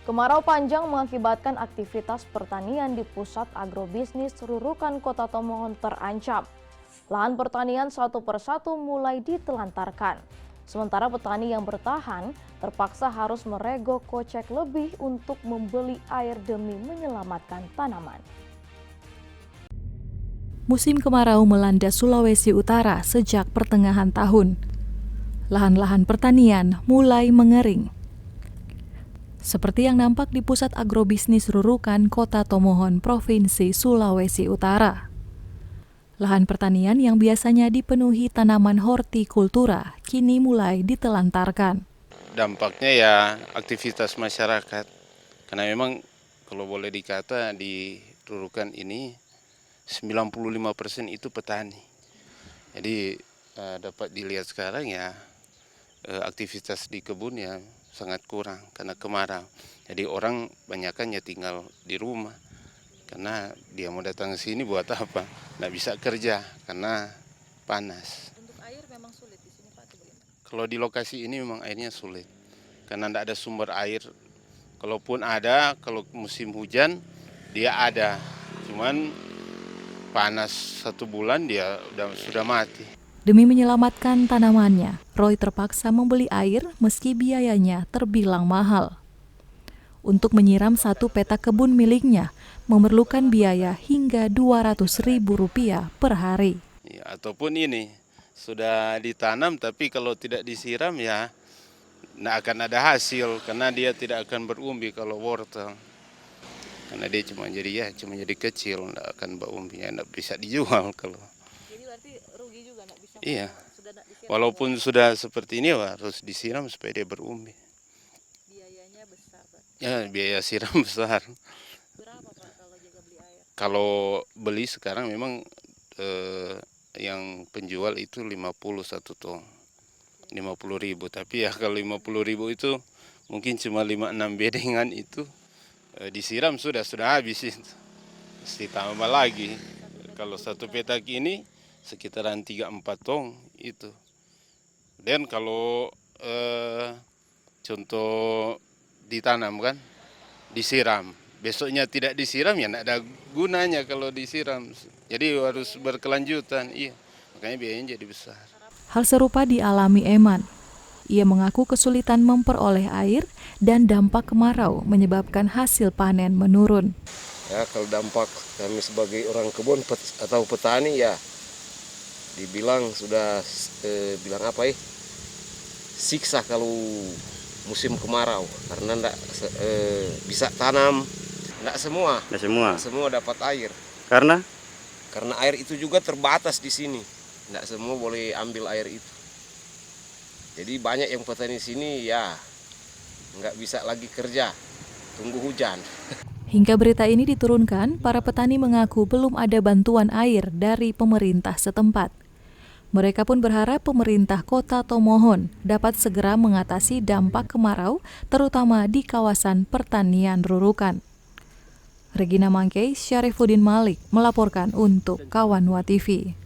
Kemarau panjang mengakibatkan aktivitas pertanian di pusat agrobisnis Rurukan Kota Tomohon terancam. Lahan pertanian satu persatu mulai ditelantarkan. Sementara petani yang bertahan terpaksa harus merogoh kocek lebih untuk membeli air demi menyelamatkan tanaman. Musim kemarau melanda Sulawesi Utara sejak pertengahan tahun. Lahan-lahan pertanian mulai mengering. Seperti yang nampak di pusat agrobisnis Rurukan Kota Tomohon, Provinsi Sulawesi Utara. Lahan pertanian yang biasanya dipenuhi tanaman hortikultura kini mulai ditelantarkan. Dampaknya ya aktivitas masyarakat, karena memang kalau boleh dikata di Rurukan ini 95% itu petani. Jadi dapat dilihat sekarang ya aktivitas di kebun ya sangat kurang karena kemarau. Jadi orang banyaknya tinggal di rumah karena dia mau datang ke sini buat apa? Nggak bisa kerja karena panas. Untuk air memang sulit di sini, Pak. Kalau di lokasi ini memang airnya sulit karena tidak ada sumber air. Kalaupun ada, kalau musim hujan dia ada, cuman panas 1 bulan dia sudah mati. Demi menyelamatkan tanamannya, Roy terpaksa membeli air meski biayanya terbilang mahal. Untuk menyiram satu petak kebun miliknya, memerlukan biaya hingga Rp200.000 per hari. Ya, ataupun ini sudah ditanam tapi kalau tidak disiram ya tidak akan ada hasil karena dia tidak akan berumbi kalau wortel. Karena dia cuma jadi kecil, tidak akan berumbi, tidak bisa dijual kalau. Jadi berarti rugi juga, nggak bisa. Iya. Walaupun sudah seperti ini harus disiram supaya dia berumbi. Biayanya besar, Pak. Ya, biaya siram besar. Berapa, Pak, kalau jaga beli air? Kalau beli sekarang memang yang penjual itu 51 tong. 50.000, tapi ya kalau 50.000 itu mungkin cuma 5-6 bedengan itu disiram sudah habis itu. Mesti tambah lagi. Kalau satu petak ini sekitaran 3-4 tong itu. Dan kalau contoh ditanam kan, disiram. Besoknya tidak disiram ya tidak ada gunanya kalau disiram. Jadi harus berkelanjutan, iya. Makanya biayanya jadi besar. Hal serupa dialami Eman. Ia mengaku kesulitan memperoleh air dan dampak kemarau menyebabkan hasil panen menurun. Ya, kalau dampak kami sebagai orang kebun atau petani ya dibilang sudah siksa kalau musim kemarau karena enggak bisa tanam, enggak semua dapat air. Karena air itu juga terbatas di sini, enggak semua boleh ambil air itu. Jadi banyak yang petani sini ya enggak bisa lagi kerja, tunggu hujan. Hingga berita ini diturunkan, para petani mengaku belum ada bantuan air dari pemerintah setempat. Mereka pun berharap pemerintah Kota Tomohon dapat segera mengatasi dampak kemarau, terutama di kawasan pertanian Rurukan. Regina Mangkei, Syarifuddin Malik melaporkan untuk Kawanwa TV.